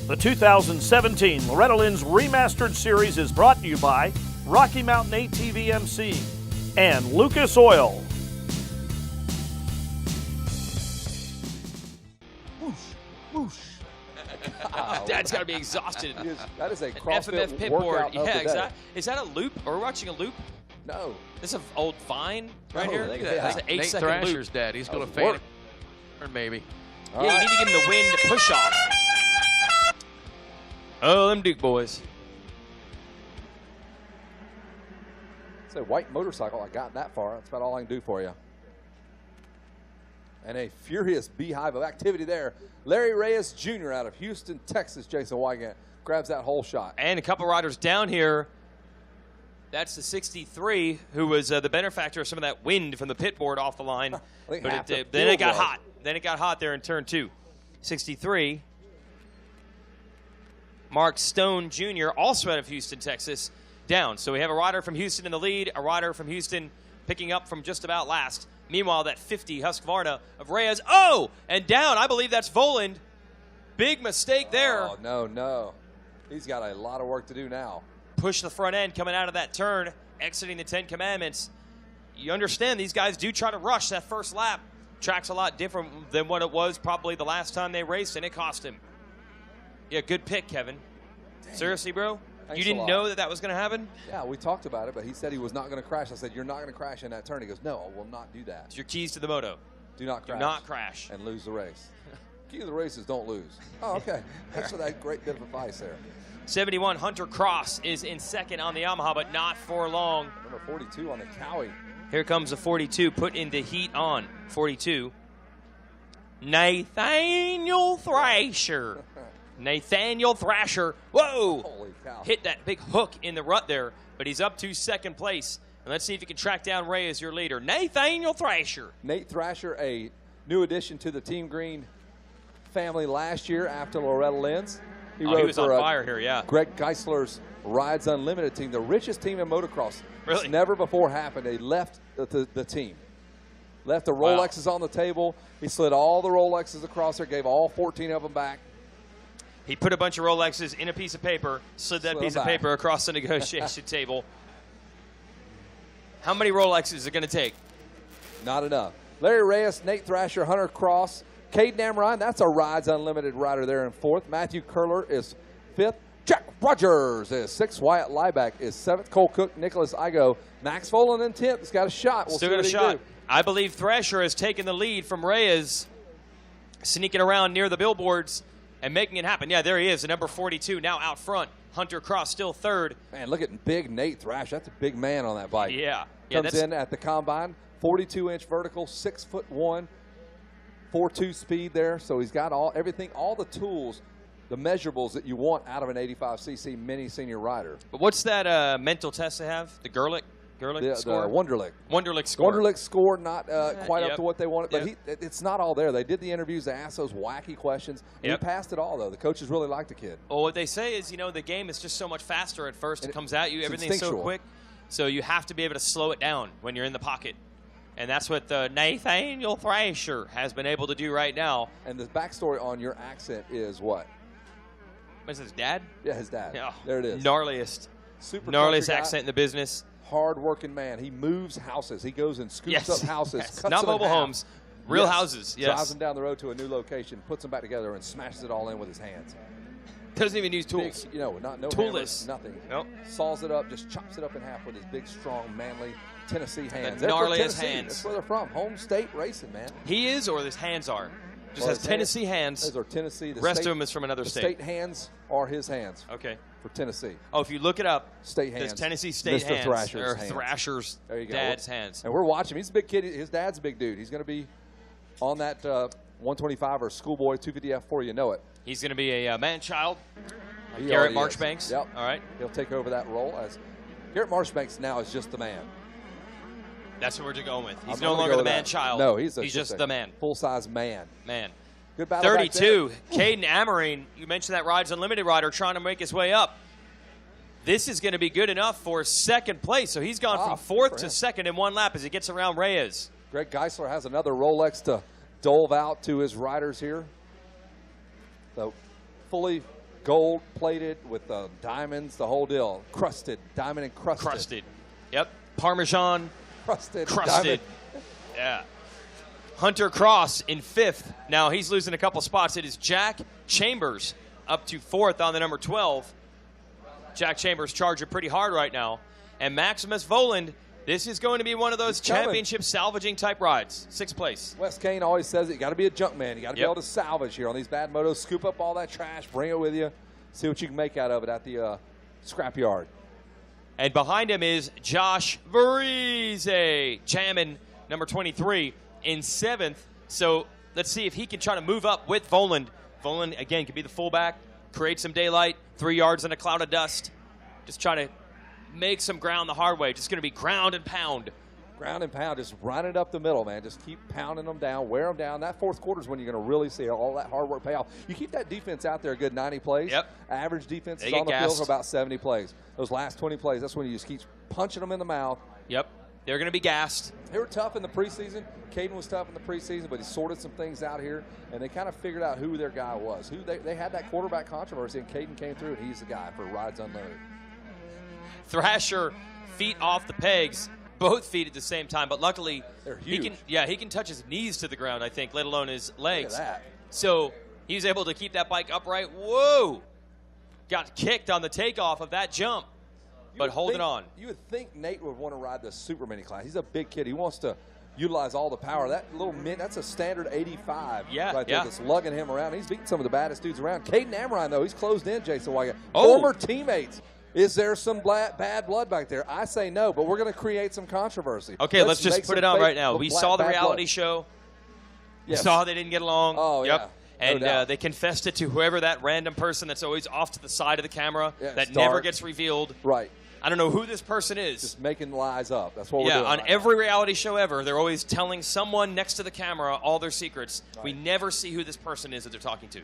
The 2017 Loretta Lynn's Remastered series is brought to you by Rocky Mountain ATV MC and Lucas Oil. Whoosh, whoosh. Wow. Dad's got to be exhausted. That is a An CrossFit FMF pit workout board. of the Yeah, day. is that a loop? Are we watching a loop? No. This is an old Vine right No, here. I Look think at that. That's yeah. an 8 Nate second Thrasher's loop. dad. He's going to That fade was it. Or maybe. All Yeah, right. you need to give him the wind push off. Oh, them Duke boys. It's a white motorcycle. I got that far. That's about all I can do for you. And a furious beehive of activity there. Larry Reyes Jr. out of Houston, Texas. Jason Wygant grabs that whole shot. And a couple riders down here. That's the 63, who was the benefactor of some of that wind from the pit board off the line. I think But half the then it field got was. hot. Then it got hot there in turn 2. 63. Mark Stone Jr., also out of Houston, Texas, down. So we have a rider from Houston in the lead, a rider from Houston picking up from just about last. Meanwhile, that 50 Husqvarna of Reyes. Oh, and down. I believe that's Voland. Big mistake there. Oh, no, no. He's got a lot of work to do now. Push the front end coming out of that turn, exiting the 10 Commandments. You understand these guys do try to rush that first lap. Track's a lot different than what it was probably the last time they raced, and it cost him. Yeah, good pick, Kevin. Dang. Seriously, bro? Thanks You a didn't lot. know that that was going to happen? Yeah, we talked about it, but he said he was not going to crash. I said, you're not going to crash in that turn. He goes, no, I will not do that. It's your keys to the moto. Do not Do crash. not crash. And lose the race. Key to the race is don't lose. Oh, okay. Thanks for that great bit of advice there. 71, Hunter Cross is in second on the Yamaha, but not for long. Number 42 on the Cowie. Here comes the 42, put into heat on 42. Nathaniel Thrasher. Nathaniel Thrasher. Whoa! Holy cow. Hit that big hook in the rut there, but he's up to second place. And let's see if he can track down Ray as your leader. Nathaniel Thrasher. Nate Thrasher, a new addition to the Team Green family last year after Loretta Lynn's. He rode was on for, fire here, yeah. Greg Geisler's Rides Unlimited team, the richest team in motocross. Really? It's never before happened. They left the team. Left the Wow. Rolexes on the table. He slid all the Rolexes across there, gave all 14 of them back. He put a bunch of Rolexes in a piece of paper, slid that Slid piece of back. paper across the negotiation table. How many Rolexes is it going to take? Not enough. Larry Reyes, Nate Thrasher, Hunter Cross, Caden Amrine, that's a Rides Unlimited rider there in fourth. Matthew Curler is fifth. Jack Rogers is sixth. Wyatt Lieback is seventh. Cole Cook, Nicholas Igo, Max Folan in 10th. He's got a shot. We'll Still see got a what he shot. can do. I believe Thrasher has taken the lead from Reyes, sneaking around near the billboards and making it happen. Yeah, there he is, the number 42, now out front. Hunter Cross still third. Man, look at big Nate Thrasher. That's a big man on that bike. Yeah. Comes in at the combine, 42-inch vertical, 6'1", 4.2 speed there. So he's got everything, all the tools, the measurables that you want out of an 85cc mini senior rider. But what's that mental test they have? The Gerlich The score? Wonderlic. Wonderlic score. Wonderlic score not quite up Yep. to what they wanted, but Yep. it's not all there. They did the interviews, they asked those wacky questions, and Yep. he passed it all, though. The coaches really liked the kid. Well, what they say is, the game is just so much faster at first. It And comes at you. it's Everything's so instinctual. quick. So you have to be able to slow it down when you're in the pocket. And that's what Nathaniel Thrasher has been able to do right now. And the backstory on your accent is what? What's his dad? Yeah, his dad. Yeah. There it is. Gnarliest Gnarliest accent in the business. Hard-working man. He moves houses. He goes and scoops Yes. up houses. Yes. Cuts Not them in mobile half. homes. Real Yes. houses. Yes. Drives them down the road to a new location, puts them back together, and smashes it all in with his hands. Doesn't even use tools. Big, no Toolless. hammers, nothing. Nope. Saws it up, just chops it up in half with his big, strong, manly Tennessee hands. The They're from gnarliest Tennessee. hands. That's where they're from. Home state racing, man. He is, or his hands are. Just Well, has his Tennessee hands. Those are Tennessee. The Rest state, of them is from another the state. state hands are his hands Okay. for Tennessee. Oh, if you look it up, State there's hands. Tennessee State Mr. hands. Thrasher's or hands. Thrasher's There you go. dad's hands. And we're watching him. He's a big kid. His dad's a big dude. He's going to be on that 125 or schoolboy 250F before you know it. He's going to be a man-child. He Garrett already is. Marchbanks. Yep. All right. He'll take over that role as Garrett Marchbanks now is just the man. That's what we're going with. He's I'm no gonna longer go the with that. man-child. No, he's just the man. Full-size man. Man. Good battle back 32, there. Caden Amarine. You mentioned that Rides Unlimited rider trying to make his way up. This is going to be good enough for second place. So he's gone from fourth for to him. second in one lap as he gets around Reyes. Greg Geisler has another Rolex to dole out to his riders here. So fully gold-plated with diamonds, the whole deal. Crusted, diamond encrusted. Crusted. Yep. Parmesan. Crusted. Crusted. Yeah. Hunter Cross in 5th. Now he's losing a couple spots. It is Jack Chambers up to 4th on the number 12. Jack Chambers charging pretty hard right now. And Maximus Voland, this is going to be one of those championship salvaging type rides. 6th place. Wes Kane always says it. You got to be a junk man. You got to be able to salvage here on these bad motos. Scoop up all that trash, bring it with you, see what you can make out of it at the scrapyard. And behind him is Josh Varize, jamming number 23 in 7th. So let's see if he can try to move up with Voland. Voland, again, can be the fullback, create some daylight, 3 yards in a cloud of dust. Just trying to make some ground the hard way. Just going to be ground and pound. Ground and pound, just run it up the middle, man. Just keep pounding them down, wear them down. That 4th quarter is when you're going to really see all that hard work pay off. You keep that defense out there a good 90 plays. Yep. Average defense They is get on the field gassed. for about 70 plays. Those last 20 plays, that's when you just keep punching them in the mouth. Yep. They're going to be gassed. They were tough in the preseason. Caden was tough in the preseason, but he sorted some things out here, and they kind of figured out who their guy was. They had that quarterback controversy, and Caden came through, and he's the guy for Rides Unlimited. Thrasher, feet off the pegs, both feet at the same time, but luckily They're huge. he can touch his knees to the ground, I think, let alone his legs. Look at that. So he's able to keep that bike upright. Whoa! Got kicked on the takeoff of that jump, but holding on. You would think Nate would want to ride the Super Mini class. He's a big kid. He wants to utilize all the power. That little that's a standard 85 right there that's lugging him around. He's beating some of the baddest dudes around. Caden Amrine, though, he's closed in, Jason Wygant. Former teammates. Is there some bad blood back there? I say no, but we're going to create some controversy. Okay, let's just put it on right now. We saw the reality show. Yes. We saw they didn't get along. Oh, yep. yeah. And No doubt. they confessed it to whoever that random person that's always off to the side of the camera that it's never dark. gets revealed. Right. I don't know who this person is. Just making lies up. That's what we're doing. On right every reality show ever, they're always telling someone next to the camera all their secrets. Right. We never see who this person is that they're talking to.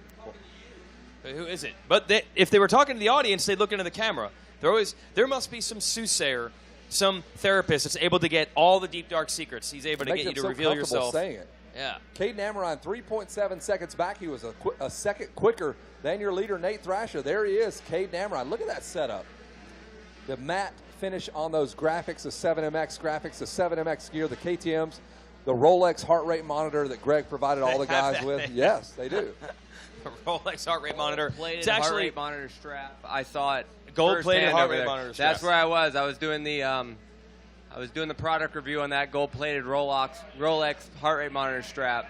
But who is it? But if they were talking to the audience, they'd look into the camera. There must be some soothsayer, some therapist that's able to get all the deep, dark secrets. He's able to get you to reveal yourself. Saying it. Yeah. Caden Amrine, 3.7 seconds back. He was a second quicker than your leader, Nate Thrasher. There he is, Caden Amrine. Look at that setup. The matte finish on those graphics, the 7MX graphics, the 7MX gear, the KTMs, the Rolex heart rate monitor that Greg provided all the guys with. Yes, they do. Rolex heart rate monitor. Gold-plated It's actually heart rate monitor strap. I saw it. Gold-plated firsthand heart over rate there. monitor strap. That's where I was. I was doing the product review on that gold-plated Rolex heart rate monitor strap.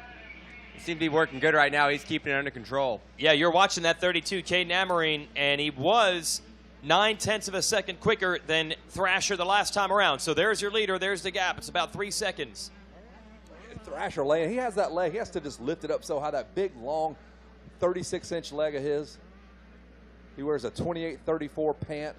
It seemed to be working good right now. He's keeping it under control. Yeah, you're watching that 32 Caden Amrine, and he was 0.9 of a second quicker than Thrasher the last time around. So there's your leader. There's the gap. It's about 3 seconds. Thrasher laying. He has that leg. He has to just lift it up so high. That big, long, 36-inch leg of his. He wears a 28-34 pant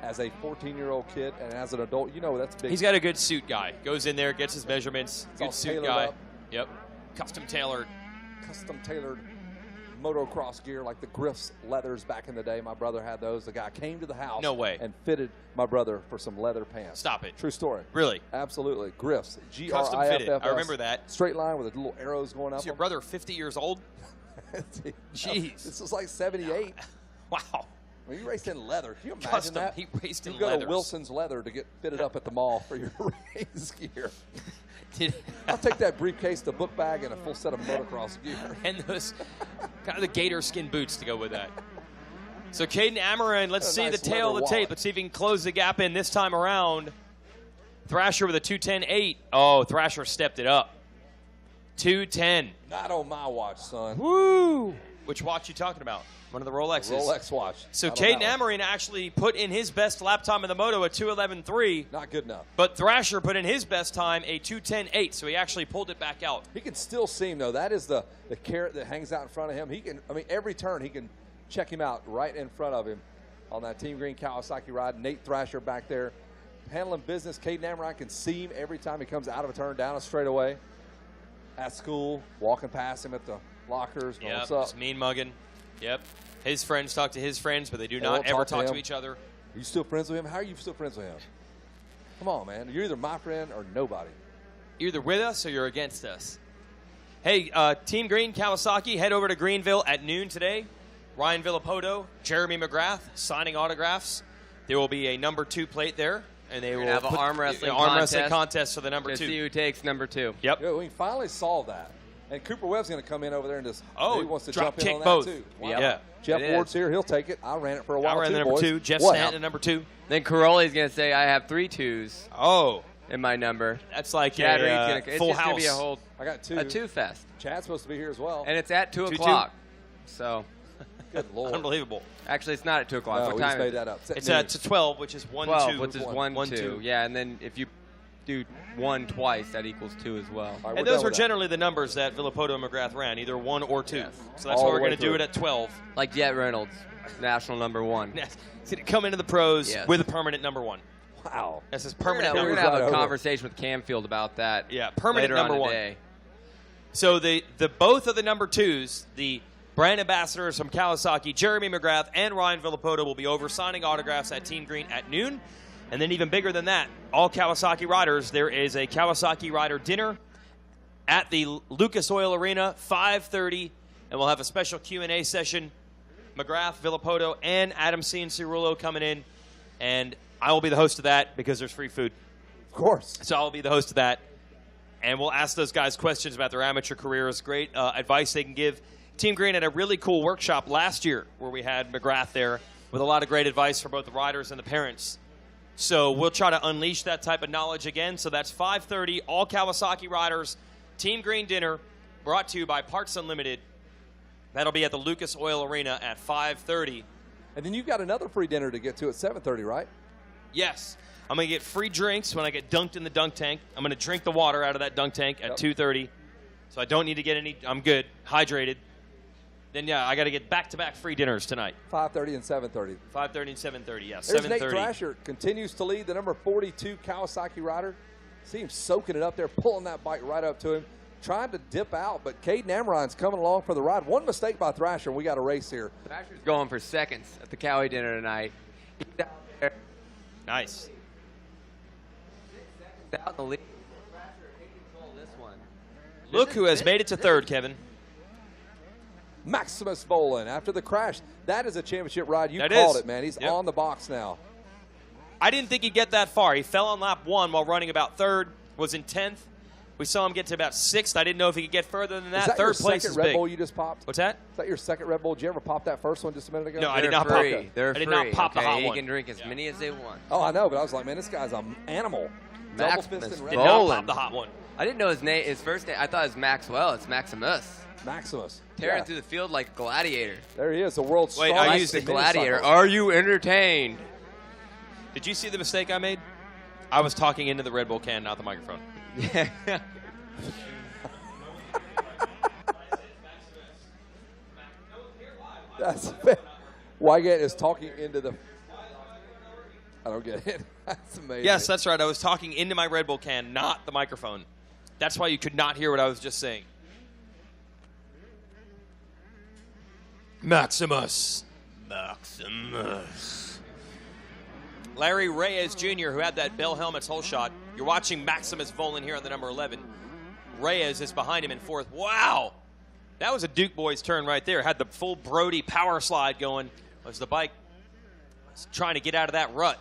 as a 14-year-old kid, and as an adult, you know that's big. He's got a good suit guy. Goes in there, gets his measurements. It's all Good suit tailored guy. up. Yep. Custom tailored. Custom-tailored motocross gear like the Griff's leathers back in the day. My brother had those. The guy came to the house No way. and fitted my brother for some leather pants. Stop it. True story. Really? Absolutely. Griff's. Custom fitted. G-R-I-F-F-S. I remember that. Straight line with the little arrows going up. Is your brother 50 years old? Jeez. This was like 78. Wow. When you raced in leather, can you imagine Custom. that? He raced in you go leathers. to Wilson's Leather to get fitted up at the mall for your race gear. Did- I'll take that briefcase, the book bag, and a full set of motocross gear. and those kind of the gator skin boots to go with that. So Caden Amrine, let's What a see nice the tail of the leather tape. wallet. Let's see if he can close the gap in this time around. Thrasher with a 2:10.8. Oh, Thrasher stepped it up. 2:10. Not on my watch, son. Woo! Which watch you talking about? One of the Rolexes. Rolex watch. So Not on Caden that one. Amrine actually put in his best lap time in the Moto at 2:11.3. Not good enough. But Thrasher put in his best time a 2:10.8, so he actually pulled it back out. He can still see him, though. That is the carrot that hangs out in front of him. He can, I mean, every turn he can check him out right in front of him on that Team Green Kawasaki ride. Nate Thrasher back there handling business. Caden Amrine can see him every time he comes out of a turn, down a straightaway. At school, walking past him at the lockers. Going, Yep, what's up? just mean mugging. Yep. His friends talk to his friends, but they do They not won't ever talk to talk to him. each other. Are you still friends with him? How are you still friends with him? Come on, man. You're either my friend or nobody. You're either with us or you're against us. Hey, Team Green, Kawasaki, head over to Greenville at noon today. Ryan Villapoto, Jeremy McGrath signing autographs. There will be a number 2 plate there, and they will have an arm wrestling contest for the number 2. To see who takes number 2. Yep. Yeah, we finally solved that. And Cooper Webb's going to come in over there and just he wants to drop jump in kick on both. that too. Wow. Yeah. Jeff It Ward's is. here. He'll take it. I ran it for a while I ran too, the number boys. 2. Jeff What? Stanton at number 2. Then Caroli's going to say, I have 3 2s Oh, in my number. that's like Chad Reed's a gonna, it's full just going house. to be a whole I got 2. a 2 fest. Chad's supposed to be here as well. And it's at 2 2-2. o'clock. So, Good Lord. Unbelievable. actually, it's not at 2 o'clock. No, What we just time made is it? that up. It's at 12, which is 1-2. 12, which is 1 1-2. 2. Yeah, and then if you do 1 twice, that equals 2 as well. All right, And we're those done were with that. generally the numbers that Villapoto and McGrath ran, either 1 or 2. Yes. So that's All why the we're way going to do through. it at 12. Like Jet Reynolds, national number 1. Yes. So to come into the pros Yes. with a permanent number 1. Wow. That's his We're permanent going number to one. have Right a over. conversation with Camfield about that. Yeah, permanent later number on 1. today. So the both of the number 2s, the brand ambassadors from Kawasaki, Jeremy McGrath and Ryan Villapoto, will be over signing autographs at Team Green at noon. And then even bigger than that, all Kawasaki riders, there is a Kawasaki rider dinner at the Lucas Oil Arena, 5:30, and we'll have a special Q&A session. McGrath, Villapoto, and Adam Cianciarulo coming in, and I will be the host of that because there's free food. Of course. So I'll be the host of that. And we'll ask those guys questions about their amateur careers, great advice they can give. Team Green had a really cool workshop last year where we had McGrath there with a lot of great advice for both the riders and the parents. So we'll try to unleash that type of knowledge again. So that's 5:30, all Kawasaki riders, Team Green dinner, brought to you by Parts Unlimited. That'll be at the Lucas Oil Arena at 5:30. And then you've got another free dinner to get to at 7:30, right? Yes. I'm going to get free drinks when I get dunked in the dunk tank. I'm going to drink the water out of that dunk tank at 2:30. So I don't need to get any. I'm good. Hydrated. Then, yeah, I got to get back-to-back free dinners tonight. 5:30 and 7:30. 5:30 and 7:30, yes. There's 7:30. Nate Thrasher, continues to lead, the number 42 Kawasaki rider. See him soaking it up there, pulling that bike right up to him, trying to dip out, but Caden Amrein's coming along for the ride. One mistake by Thrasher, and we got a race here. Thrasher's going for seconds at the Cowie dinner tonight. He's out there. Nice. Out in the lead. Thrasher in control of this one. Look who has made it to third, Kevin. Maximus Volan, after the crash, that is a championship ride. You That called is. it, man. He's Yep. on the box now. I didn't think he'd get that far. He fell on lap 1 while running about third, was in 10th. We saw him get to about 6th. I didn't know if he could get further than that. Is that Third your place second is Red big. Bull you just popped? What's that? Is that your second Red Bull? Did you ever pop that first one just a minute ago? No, I did They're not pop free. that. They're I did free. not pop the okay? hot He one. can drink as many as they want. Oh, I know, but I was like, man, this guy's an animal. Double Maximus fist and Did Red not Bull. pop the hot one. I didn't know his name. His first name. I thought it was Maxwell. It's Maximus. Maximus. Tearing Yeah. through the field like a gladiator. There he is, the world's Wait, strongest. I Like used the the gladiator. minicycle. Are you entertained? Did you see the mistake I made? I was talking into the Red Bull can, not the microphone. That's Wygant is talking into the. I don't get it. That's amazing. Yes, that's right. I was talking into my Red Bull can, not the microphone. That's why you could not hear what I was just saying. Maximus. Larry Reyes Jr., who had that Bell Helmets hole shot. You're watching Maximus Volan here on the number 11. Reyes is behind him in fourth. Wow! That was a Duke boys turn right there. Had the full Brody power slide going as the bike was trying to get out of that rut.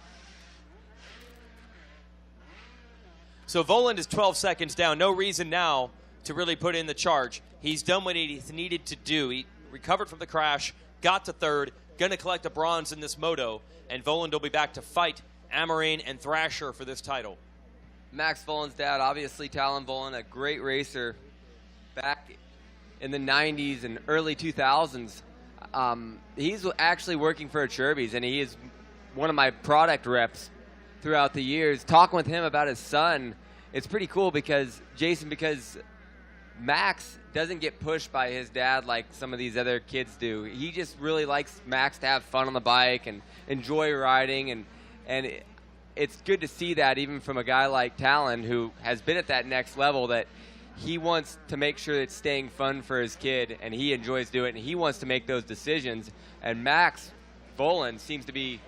So Voland is 12 seconds down. No reason now to really put in the charge. He's done what he needed to do. He recovered from the crash, got to third, going to collect a bronze in this moto, and Voland will be back to fight Amarine and Thrasher for this title. Max Volan's dad, obviously Talon Volan, a great racer back in the 90s and early 2000s. He's actually working for Cherbys, and he is one of my product reps throughout the years. Talking with him about his son, it's pretty cool because Max doesn't get pushed by his dad like some of these other kids do. He just really likes Max to have fun on the bike and enjoy riding, and it's good to see that even from a guy like Talon, who has been at that next level, that he wants to make sure it's staying fun for his kid, and he enjoys doing it, and he wants to make those decisions. And Max Volan seems to be,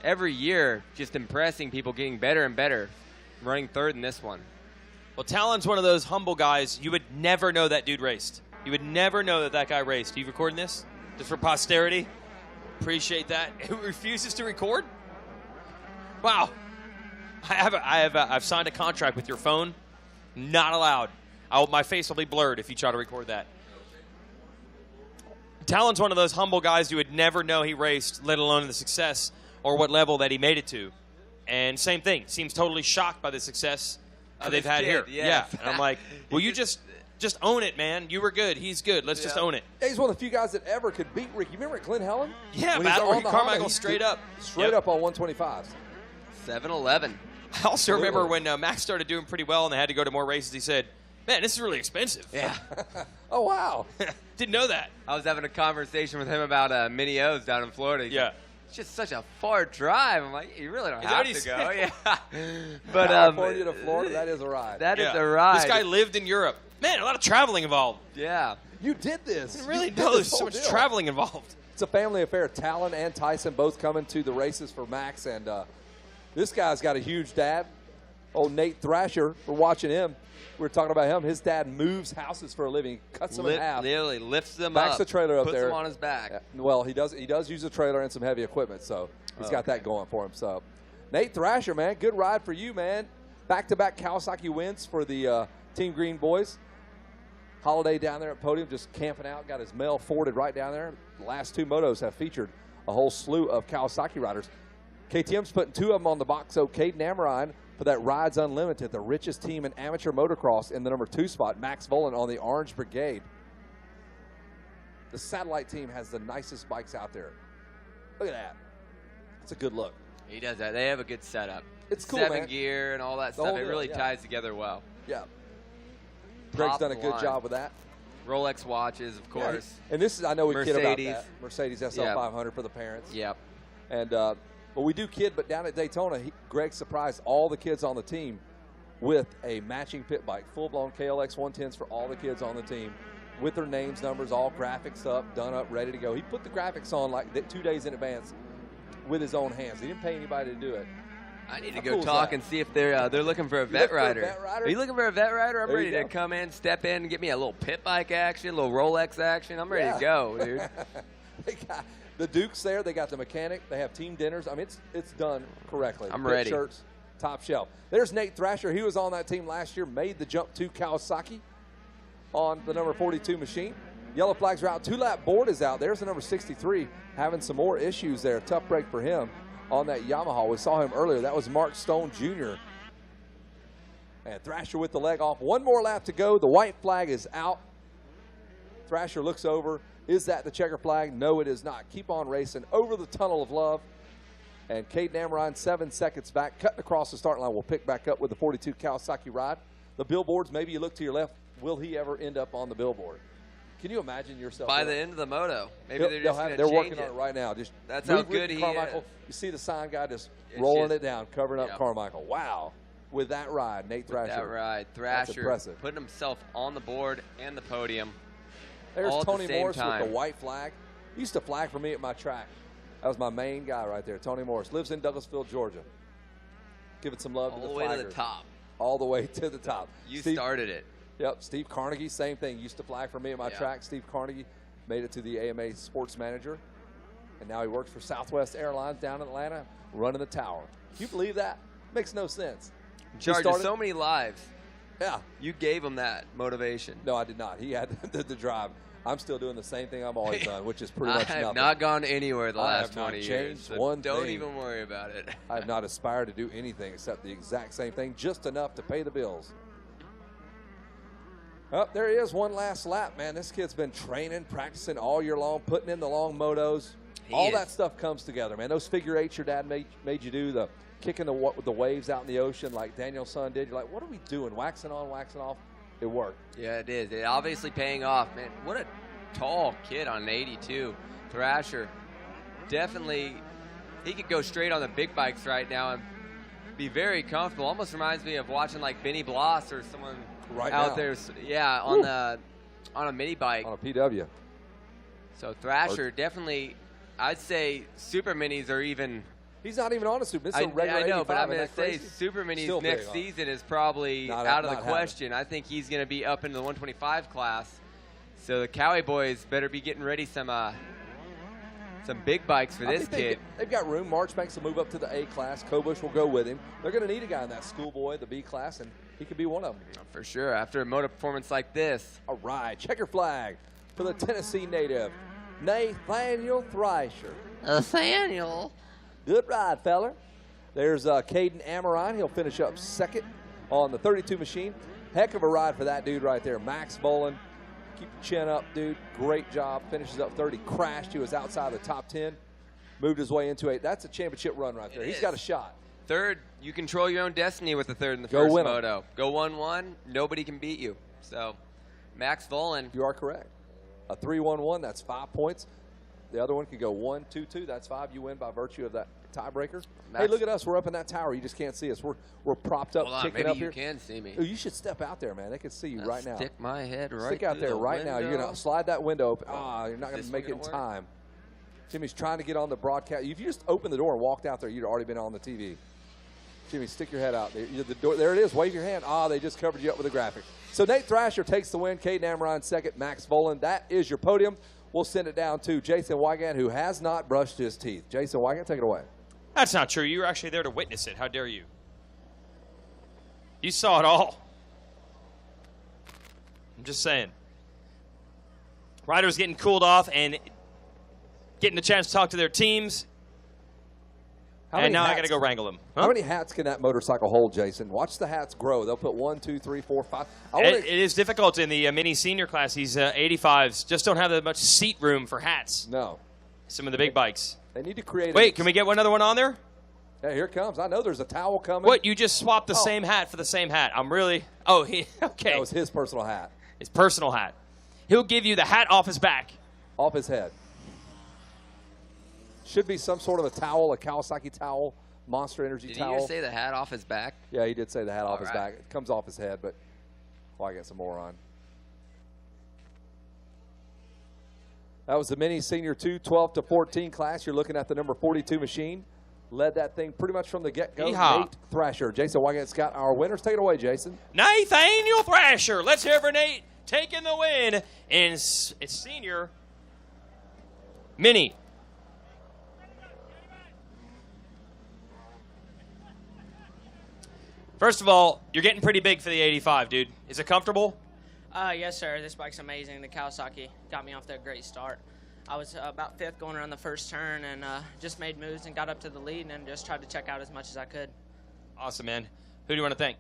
every year, just impressing people, getting better and better, running third in this one. Well, Talon's one of those humble guys. You would never know that dude raced. You would never know that guy raced. Are you recording this? Just for posterity? Appreciate that. Who refuses to record? Wow. I've signed a contract with your phone. Not allowed. My face will be blurred if you try to record that. Talon's one of those humble guys you would never know he raced, let alone the success or what level that he made it to. And same thing. Seems totally shocked by the success they've had here. Yeah. And I'm like, well, you just own it, man. You were good. He's good. Let's just own it. He's one of the few guys that ever could beat Ricky. Remember at Glen Helen? Yeah, When battle he's on Ricky the Carmichael Honda, straight up. Straight up on 125s. 7-11. I also remember when Max started doing pretty well and they had to go to more races, he said, man, this is really expensive. Yeah. Oh, wow. Didn't know that. I was having a conversation with him about Mini O's down in Florida. He's like, it's just such a far drive. I'm like, you really don't Is that have what to he go. said? Yeah. But California to Florida, that is a ride. That is a ride. This guy lived in Europe. Man, a lot of traveling involved. Yeah. You did this. I really You did know this there's so whole much deal. traveling involved. It's a family affair. Talon and Tyson both coming to the races for Max. And this guy's got a huge dad. Old Nate Thrasher, we're watching him. We were talking about him. His dad moves houses for a living, cuts them in half. Literally lifts them Backs up. the trailer up puts there. them on his back. Well, he does use a trailer and some heavy equipment, so he's got that going for him. So, Nate Thrasher, man, good ride for you, man. Back-to-back Kawasaki wins for the Team Green boys. Holiday down there at podium, just camping out, got his mail forwarded right down there. The last two motos have featured a whole slew of Kawasaki riders. KTM's putting two of them on the box, so Caden Amrine for that Rides Unlimited, the richest team in amateur motocross in the number 2 spot. Max Volan on the Orange Brigade. The satellite team has the nicest bikes out there. Look at that. It's a good look. He does that. They have a good setup. It's cool, 7 man. gear and all that The stuff. whole It deal, really yeah. ties together well. Yeah. Greg's Top done a of the good line. job with that. Rolex watches, of course. And this is, I know we kid about Mercedes. that. Mercedes SL500 for the parents. Yep. And, but we do kid, but down at Daytona, Greg surprised all the kids on the team with a matching pit bike, full-blown KLX 110s for all the kids on the team with their names, numbers, all graphics up, done up, ready to go. He put the graphics on like 2 days in advance with his own hands. He didn't pay anybody to do it. I need to How go cool is talk that? and see if they're looking for a looking vet for a rider. vet rider? Are you looking for a vet rider? I'm There ready you to go. come in, step in, and get me a little pit bike action, a little Rolex action. I'm ready to go, dude. They got the Dukes there. They got the mechanic. They have team dinners. I mean, it's done correctly. I'm Pit ready. Shirts, top shelf. There's Nate Thrasher. He was on that team last year, made the jump to Kawasaki on the number 42 machine. Yellow flags are out. 2-lap board is out. There's the number 63 having some more issues there. Tough break for him on that Yamaha. We saw him earlier. That was Mark Stone Jr. And Thrasher with the leg off. One more lap to go. The white flag is out. Thrasher looks over. Is that the checker flag? No, it is not. Keep on racing over the tunnel of love. And Caden Amrine 7 seconds back, cutting across the start line. Will pick back up with the 42 Kawasaki ride. The billboards, maybe you look to your left. Will he ever end up on the billboard? Can you imagine yourself? By the end of the moto, maybe They'll they're just have- going to they're change working on it right now. Just That's move how good Ricky he Carmichael. is. You see the sign guy just It's rolling just- it down, covering up Yep. Carmichael. Wow. With that ride, Nate Thrasher. That ride. That's Thrasher impressive. putting himself on the board and the podium. There's all at the Tony same Morris with time. the white flag. He used to flag for me at my track. That was my main guy right there, Tony Morris. Lives in Douglasville, Georgia. Give it some love All to the the way to flaggers. the top. All the way to the top. You Steve, started it. Yep, Steve Carnegie, same thing. Used to flag for me at my Yeah. track. Steve Carnegie made it to the AMA sports manager. And now he works for Southwest Airlines down in Atlanta, running the tower. Can you believe that? Makes no sense. In charge of started- so many lives. Yeah. You gave him that motivation. No, I did not. He had the drive. I'm still doing the same thing I've always done, which is pretty I much have nothing. not gone anywhere the I last have not 20 years. changed So one don't thing. even worry about it. I have not aspired to do anything except the exact same thing, just enough to pay the bills. Oh, there he is, one last lap, man. This kid's been training, practicing all year long, putting in the long motos. All is. that stuff comes together, man. Those figure eights your dad made you do, the kicking the waves out in the ocean like Daniel's son did. You're like, what are we doing? Waxing on, waxing off. It worked. Yeah, it is. It obviously paying off, man. What a tall kid on an 82. Thrasher, definitely, he could go straight on the big bikes right now and be very comfortable. Almost reminds me of watching like Benny Bloss or someone Right out now. there. Yeah, on a mini bike. On a PW. So Thrasher definitely, I'd say super minis are even He's not even on a Super. This is a regular I know, 85. but I'm going Isn't to that say crazy? Super Minis Still big next on it. season is probably Not out of the happening. question. I think he's going to be up into the 125 class. So the Cowie boys better be getting ready some big bikes for this kid. They've got room. Marchbanks will move up to the A class. Kobush will go with him. They're going to need a guy in that schoolboy, the B class, and he could be one of them. For sure, after a Moto performance like this. All right, checker flag for the Tennessee native, Nathaniel Thrasher. Nathaniel. Good ride, feller. There's Caden Amorine. He'll finish up second on the 32 machine. Heck of a ride for that dude right there. Max Bolin. Keep your chin up, dude. Great job. Finishes up 30. Crashed. He was outside the top 10. Moved his way into it. That's a championship run right there. He's got a shot. Third, you control your own destiny with the third in the Go first win 'em. Moto. Go 1-1. Nobody can beat you. So, Max Volin. You are correct. A 3-1-1, that's 5 points. The other one could go 1-2-2. That's 5. You win by virtue of that tiebreaker. Hey, look at us. We're up in that tower. You just can't see us. We're propped up, Hold on, kicking maybe up you here. can see me. Oh, you should step out there, man. They can see you right now. Stick my head right Stick out through there the right now. You're window. going to slide that window open. You're not going Is to this make it in one gonna work? time. Jimmy's trying to get on the broadcast. If you just opened the door and walked out there, you'd already been on the TV. Jimmy, stick your head out. The door, there it is. Wave your hand. They just covered you up with a graphic. So Nate Thrasher takes the win. Caden Amorine second. Max Volin. That is your podium. We'll send it down to Jason Wygant, who has not brushed his teeth. Jason Wygant, take it away. That's not true. You were actually there to witness it. How dare you? You saw it all. I'm just saying. Riders getting cooled off and getting the chance to talk to their teams. And now I got to go wrangle them. How many hats can that motorcycle hold, Jason? Watch the hats grow. They'll put 1, 2, 3, 4, 5. It is difficult in the mini senior class. These 85s just don't have that much seat room for hats. No. Some of the big bikes. They need to create. Wait, can we get another one on there? Yeah, here it comes. I know there's a towel coming. What? You just swapped the same hat for the same hat. I'm really. Oh, okay. That was his personal hat. His personal hat. He'll give you the hat off his back. Off his head. Should be some sort of a towel, a Kawasaki towel, Monster Energy towel. Did you just say the hat off his back? Yeah, he did say the hat off his right. back. It comes off his head, but I got some more on. That was the mini senior 2, 12 to 14 class. You're looking at the number 42 machine. Led that thing pretty much from the get-go. Yeehaw. Nate Thrasher. Jason Wygant's got our winners. Take it away, Jason. Nathaniel Thrasher. Let's hear for Nate taking the win in its senior mini. First of all, you're getting pretty big for the 85, dude. Is it comfortable? Yes, sir. This bike's amazing. The Kawasaki got me off to a great start. I was about fifth going around the first turn and just made moves and got up to the lead and just tried to check out as much as I could. Awesome, man. Who do you want to thank?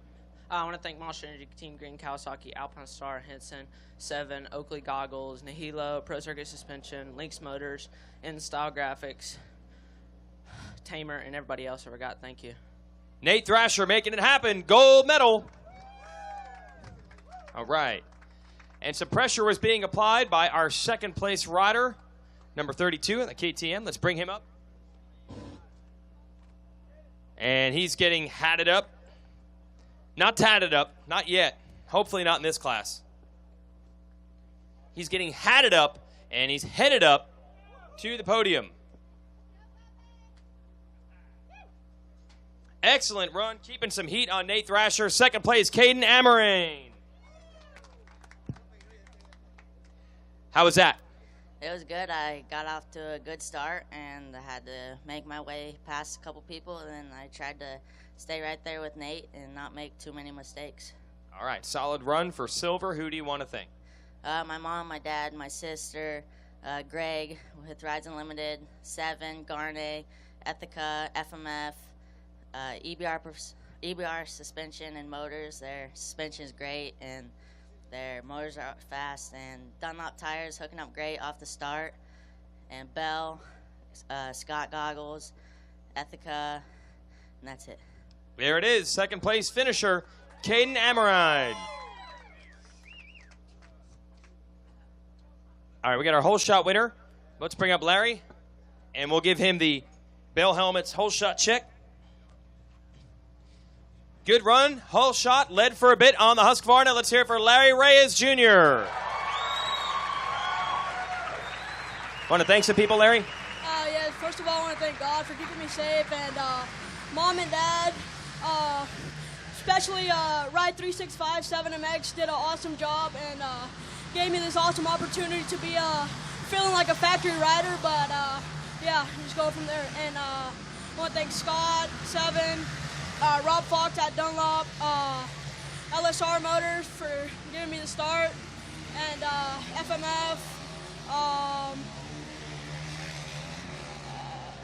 I want to thank Monster Energy, Team Green, Kawasaki, Alpine Star, Henson, 7, Oakley Goggles, Nihilo, Pro Circuit Suspension, Lynx Motors, InStyle Graphics, Tamer, and everybody else I forgot. Thank you. Nate Thrasher making it happen. Gold medal. All right. And some pressure was being applied by our second place rider, number 32 in the KTM. Let's bring him up. And he's getting hatted up. Not tatted up. Not yet. Hopefully not in this class. He's getting hatted up, and he's headed up to the podium. Excellent run, keeping some heat on Nate Thrasher. Second place, Caden Amorine. How was that? It was good. I got off to a good start, and I had to make my way past a couple people, and then I tried to stay right there with Nate and not make too many mistakes. All right, solid run for silver. Who do you want to thank? My mom, my dad, my sister, Greg with Rides Unlimited, 7, Garnet, Ethica, FMF, EBR suspension and motors. Their suspension is great, and their motors are fast, and Dunlop tires hooking up great off the start. And Bell, Scott Goggles, Ethica, and that's it. There it is, second place finisher, Caden Amorine. All right, we got our whole shot winner. Let's bring up Larry, and we'll give him the Bell Helmets whole shot check. Good run, whole shot, led for a bit on the Husqvarna. Let's hear it for Larry Reyes Jr. Want to thank some people, Larry? Yes, First of all, I want to thank God for keeping me safe, and Mom and Dad, especially Ride 365 7MX did an awesome job and gave me this awesome opportunity to be feeling like a factory rider, but yeah, just go from there. And I want to thank Scott, Seven, Rob Fox at Dunlop, LSR Motors for giving me the start, and FMF,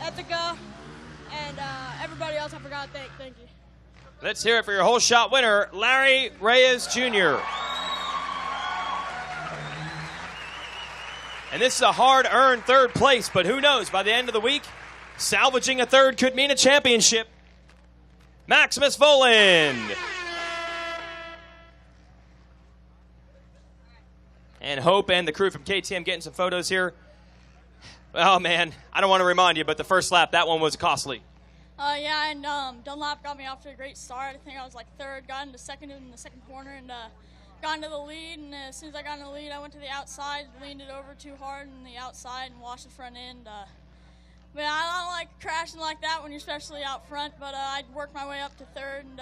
Ethica, and everybody else I forgot to thank. Thank you. Let's hear it for your whole shot winner, Larry Reyes Jr. And this is a hard-earned third place, but who knows? By the end of the week, salvaging a third could mean a championship. Maximus Voland. And Hope and the crew from KTM getting some photos here. Oh, man, I don't want to remind you, but the first lap, that one was costly. Yeah, and Dunlop got me off to a great start. I think I was like third, got into second in the second corner, and got into the lead. And as soon as I got into the lead, I went to the outside, leaned it over too hard in the outside, and washed the front end. But I don't like crashing like that when you're especially out front, but I worked my way up to third and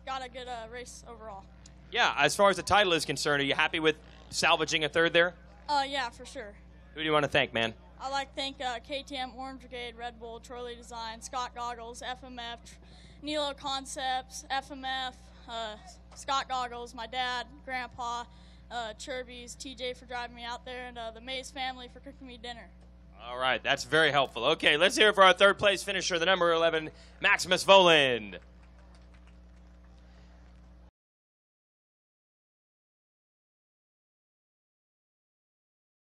got a good race overall. Yeah, as far as the title is concerned, are you happy with salvaging a third there? Yeah, for sure. Who do you want to thank, man? I'd like to thank KTM, Orange Brigade, Red Bull, Troy Design, Scott Goggles, FMF, Nilo Concepts, FMF, Scott Goggles, my dad, Grandpa, Chirby's, TJ for driving me out there, and the Mays family for cooking me dinner. All right, that's very helpful. Okay, let's hear it for our third place finisher, the number 11, Maximus Voland.